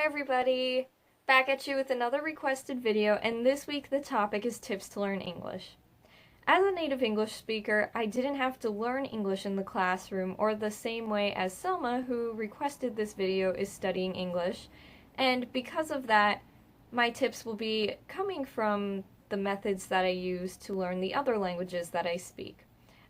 everybody! Back at you with another requested video, and this week the topic is tips to learn English. As a native English speaker, I didn't have to learn English in the classroom or the same way as Selma, who requested this video, is studying English, and because of that, my tips will be coming from the methods that I use to learn the other languages that I speak,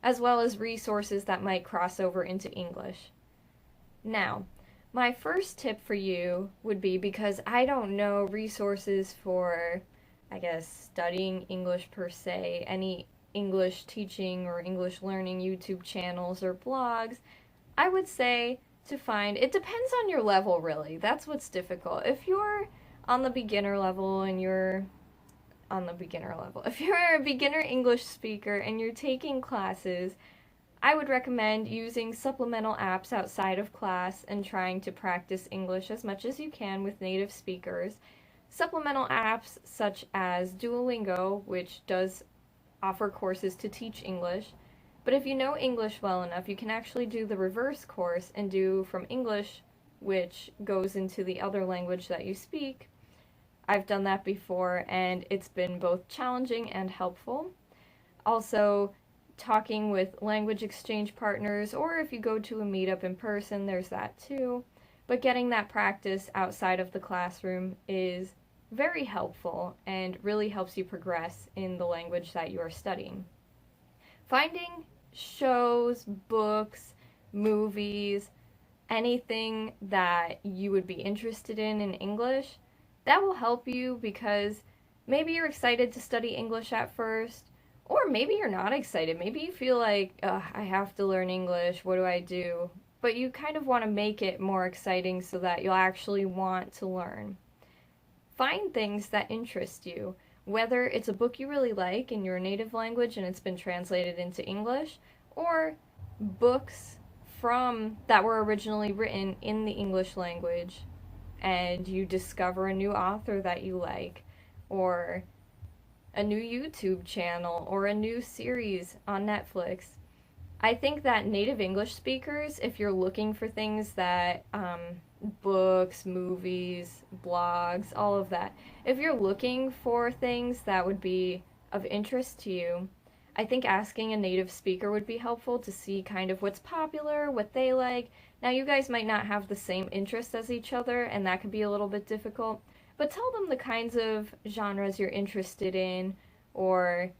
as well as resources that might cross over into English. Now, my first tip for you would be, because I don't know resources for, studying English per se, any English teaching or English learning YouTube channels or blogs, I would say to find, it depends on your level really, that's what's difficult. If you're on the beginner level and if you're a beginner English speaker and you're taking classes, I would recommend using supplemental apps outside of class and trying to practice English as much as you can with native speakers. Supplemental apps such as Duolingo, which does offer courses to teach English, but if you know English well enough, you can actually do the reverse course and do from English, which goes into the other language that you speak. I've done that before, and it's been both challenging and helpful. Also, talking with language exchange partners, or if you go to a meetup in person, there's that too. But getting that practice outside of the classroom is very helpful and really helps you progress in the language that you are studying. Finding shows, books, movies, anything that you would be interested in English, that will help you, because maybe you're excited to study English at first, or maybe you're not excited. Maybe you feel like, I have to learn English, what do I do? But you kind of want to make it more exciting so that you'll actually want to learn. Find things that interest you, whether it's a book you really like in your native language and it's been translated into English, or books that were originally written in the English language and you discover a new author that you like, or a new YouTube channel, or a new series on Netflix. I think that native English speakers, if you're looking for things that, books, movies, blogs, all of that, if you're looking for things that would be of interest to you, I think asking a native speaker would be helpful to see kind of what's popular, what they like. Now, you guys might not have the same interests as each other, and that could be a little bit difficult, but tell them the kinds of genres you're interested in, or,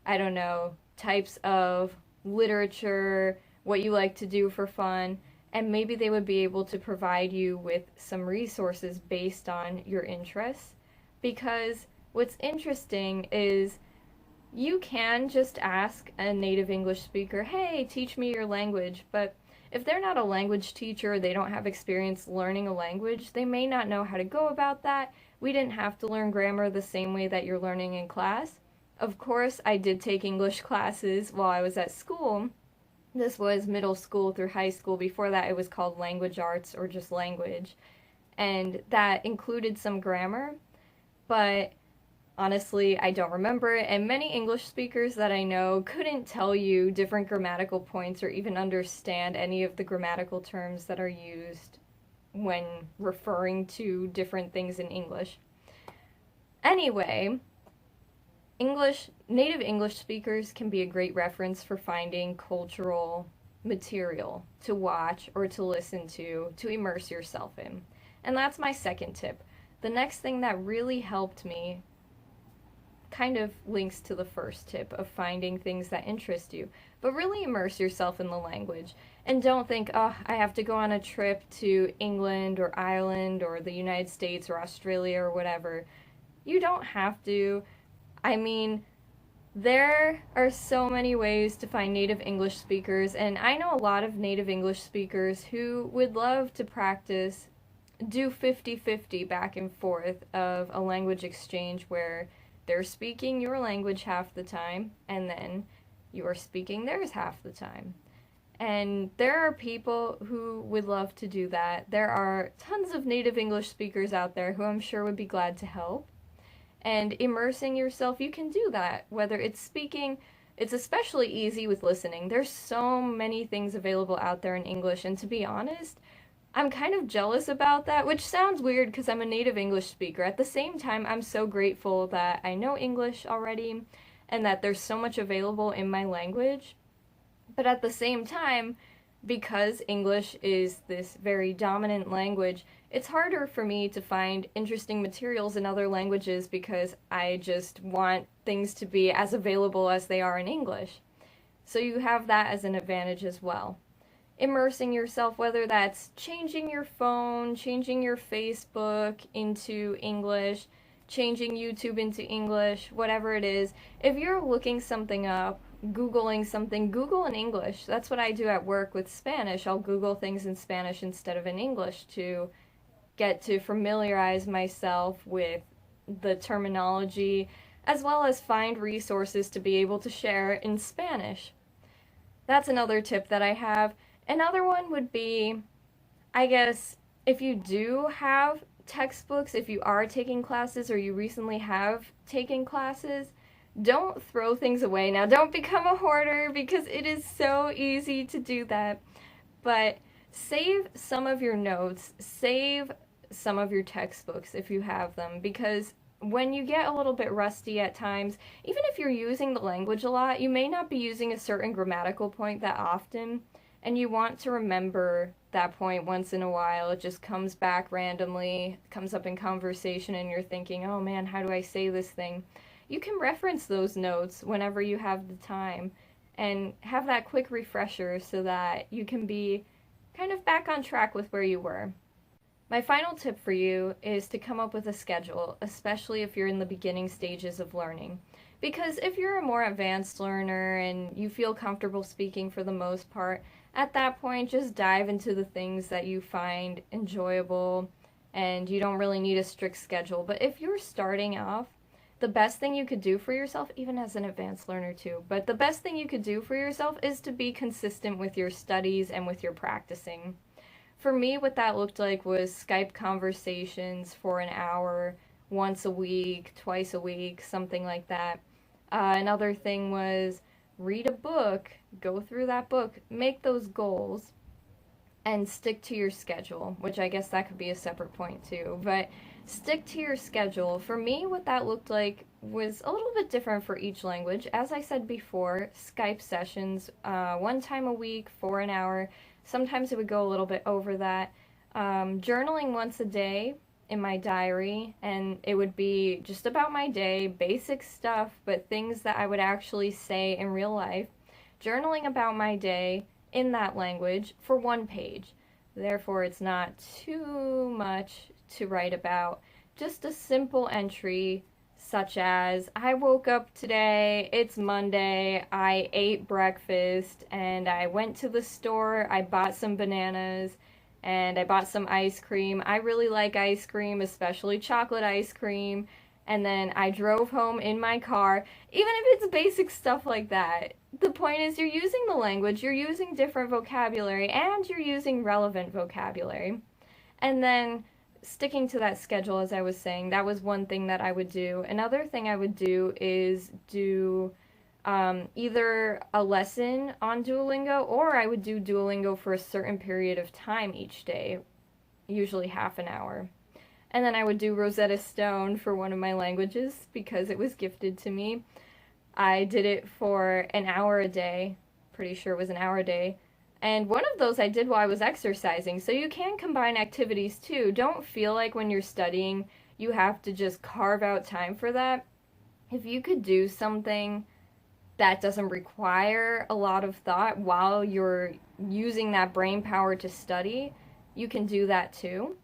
I don't know, types of literature, what you like to do for fun, and maybe they would be able to provide you with some resources based on your interests. Because what's interesting is you can just ask a native English speaker, hey, teach me your language, but if they're not a language teacher, they don't have experience learning a language, they may not know how to go about that. We didn't have to learn grammar the same way that you're learning in class. Of course, I did take English classes while I was at school. This was middle school through high school. Before that, it was called language arts or just language. And that included some grammar, but honestly, I don't remember it, and many English speakers that I know couldn't tell you different grammatical points or even understand any of the grammatical terms that are used when referring to different things in English. Anyway, native English speakers can be a great reference for finding cultural material to watch or to listen to immerse yourself in. And that's my second tip. The next thing that really helped me kind of links to the first tip of finding things that interest you, but really immerse yourself in the language. And don't think, I have to go on a trip to England or Ireland or the United States or Australia or whatever. You don't have to. I mean, there are so many ways to find native English speakers, and I know a lot of native English speakers who would love to practice, do 50-50 back and forth of a language exchange where they're speaking your language half the time, and then you're speaking theirs half the time. And there are people who would love to do that. There are tons of native English speakers out there who I'm sure would be glad to help. And immersing yourself, you can do that. Whether it's speaking, it's especially easy with listening. There's so many things available out there in English, and to be honest, I'm kind of jealous about that, which sounds weird because I'm a native English speaker. At the same time, I'm so grateful that I know English already and that there's so much available in my language. But at the same time, because English is this very dominant language, it's harder for me to find interesting materials in other languages because I just want things to be as available as they are in English. So you have that as an advantage as well. Immersing yourself, whether that's changing your phone, changing your Facebook into English, changing YouTube into English, whatever it is. If you're looking something up, Googling something, Google in English. That's what I do at work with Spanish. I'll Google things in Spanish instead of in English to get to familiarize myself with the terminology, as well as find resources to be able to share in Spanish. That's another tip that I have. Another one would be, I guess, if you do have textbooks, if you are taking classes or you recently have taken classes, don't throw things away. Now, don't become a hoarder because it is so easy to do that. But save some of your notes, save some of your textbooks if you have them, because when you get a little bit rusty at times, even if you're using the language a lot, you may not be using a certain grammatical point that often, and you want to remember that point once in a while. It just comes back randomly, comes up in conversation, and you're thinking, oh man, how do I say this thing? You can reference those notes whenever you have the time and have that quick refresher so that you can be kind of back on track with where you were. My final tip for you is to come up with a schedule, especially if you're in the beginning stages of learning. Because if you're a more advanced learner and you feel comfortable speaking for the most part, at that point just dive into the things that you find enjoyable and you don't really need a strict schedule. But if you're starting off, the best thing you could do for yourself, even as an advanced learner too, but the best thing you could do for yourself is to be consistent with your studies and with your practicing. For me, what that looked like was Skype conversations for an hour, once a week, twice a week, something like that. Another thing was read a book, go through that book, make those goals, and stick to your schedule, which I guess that could be a separate point too. But stick to your schedule. For me, what that looked like was a little bit different for each language. As I said before, Skype sessions, one time a week for an hour. Sometimes it would go a little bit over that. Journaling once a day in my diary, and it would be just about my day, basic stuff, but things that I would actually say in real life. Journaling about my day in that language for one page. Therefore, it's not too much to write about. Just a simple entry such as, I woke up today, it's Monday, I ate breakfast, and I went to the store, I bought some bananas, and I bought some ice cream. I really like ice cream, especially chocolate ice cream. And then I drove home in my car, even if it's basic stuff like that. The point is you're using the language, you're using different vocabulary, and you're using relevant vocabulary. And then sticking to that schedule, as I was saying, that was one thing that I would do. Another thing I would do is do either a lesson on Duolingo, or I would do Duolingo for a certain period of time each day, usually half an hour. And then I would do Rosetta Stone for one of my languages because it was gifted to me. I did it for an hour a day, pretty sure it was an hour a day. And one of those I did while I was exercising, so you can combine activities too. Don't feel like when you're studying you have to just carve out time for that. If you could do something that doesn't require a lot of thought while you're using that brain power to study, you can do that too.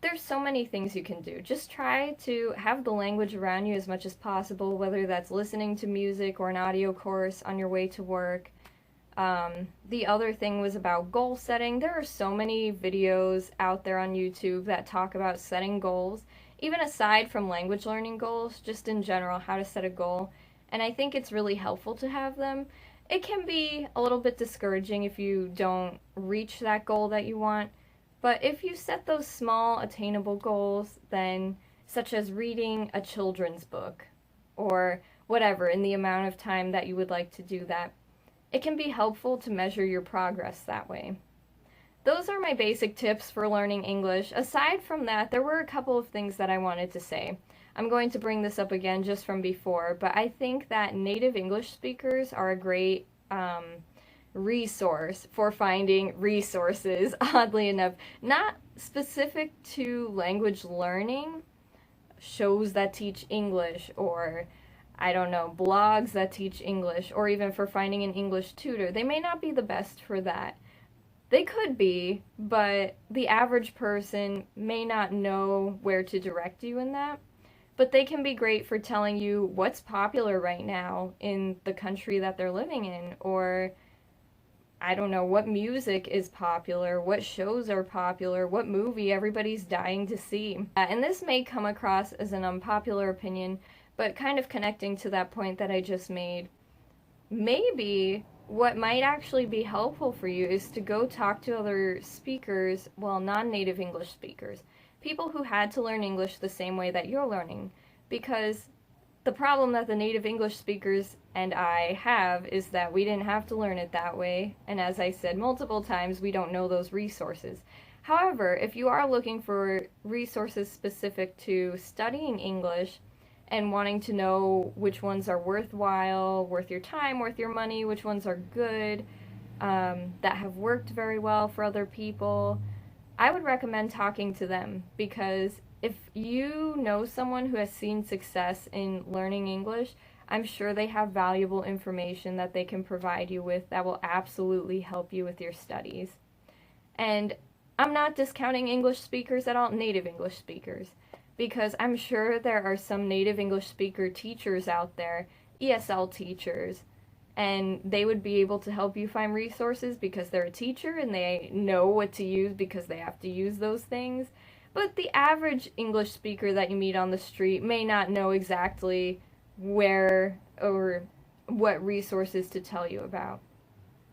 There's so many things you can do. Just try to have the language around you as much as possible, whether that's listening to music or an audio course on your way to work. The other thing was about goal setting. There are so many videos out there on YouTube that talk about setting goals, even aside from language learning goals, just in general, how to set a goal. And I think it's really helpful to have them. It can be a little bit discouraging if you don't reach that goal that you want. But if you set those small, attainable goals, then such as reading a children's book or whatever in the amount of time that you would like to do that, it can be helpful to measure your progress that way. those are my basic tips for learning English. Aside from that, there were a couple of things that I wanted to say. I'm going to bring this up again just from before, but I think that native English speakers are a great resource for finding resources, oddly enough. Not specific to language learning, shows that teach English, or I don't know, blogs that teach English, or even for finding an English tutor. They may not be the best for that. They could be, but the average person may not know where to direct you in that. But they can be great for telling you what's popular right now in the country that they're living in, or I don't know, what music is popular, what shows are popular, what movie everybody's dying to see. And this may come across as an unpopular opinion, but kind of connecting to that point that I just made, maybe what might actually be helpful for you is to go talk to other speakers, well, non-native English speakers, people who had to learn English the same way that you're learning, because the problem that the native English speakers and I have is that we didn't have to learn it that way, and as I said multiple times, we don't know those resources. However, if you are looking for resources specific to studying English and wanting to know which ones are worthwhile, worth your time, worth your money, which ones are good, that have worked very well for other people, I would recommend talking to them, because if you know someone who has seen success in learning English, I'm sure they have valuable information that they can provide you with that will absolutely help you with your studies. And I'm not discounting English speakers at all, native English speakers, because I'm sure there are some native English speaker teachers out there, ESL teachers, and they would be able to help you find resources because they're a teacher and they know what to use because they have to use those things. But the average English speaker that you meet on the street may not know exactly where or what resources to tell you about.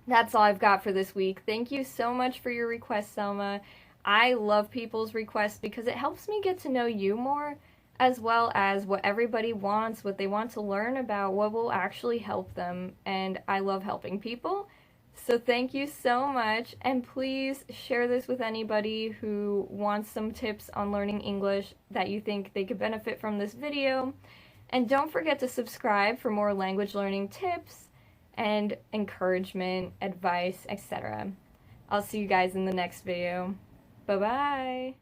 That's all I've got for this week. Thank you so much for your request, Selma. I love people's requests because it helps me get to know you more, as well as what everybody wants, what they want to learn about, what will actually help them, and I love helping people. So thank you so much, and please share this with anybody who wants some tips on learning English that you think they could benefit from this video. And don't forget to subscribe for more language learning tips and encouragement, advice, etc. I'll see you guys in the next video. Bye-bye!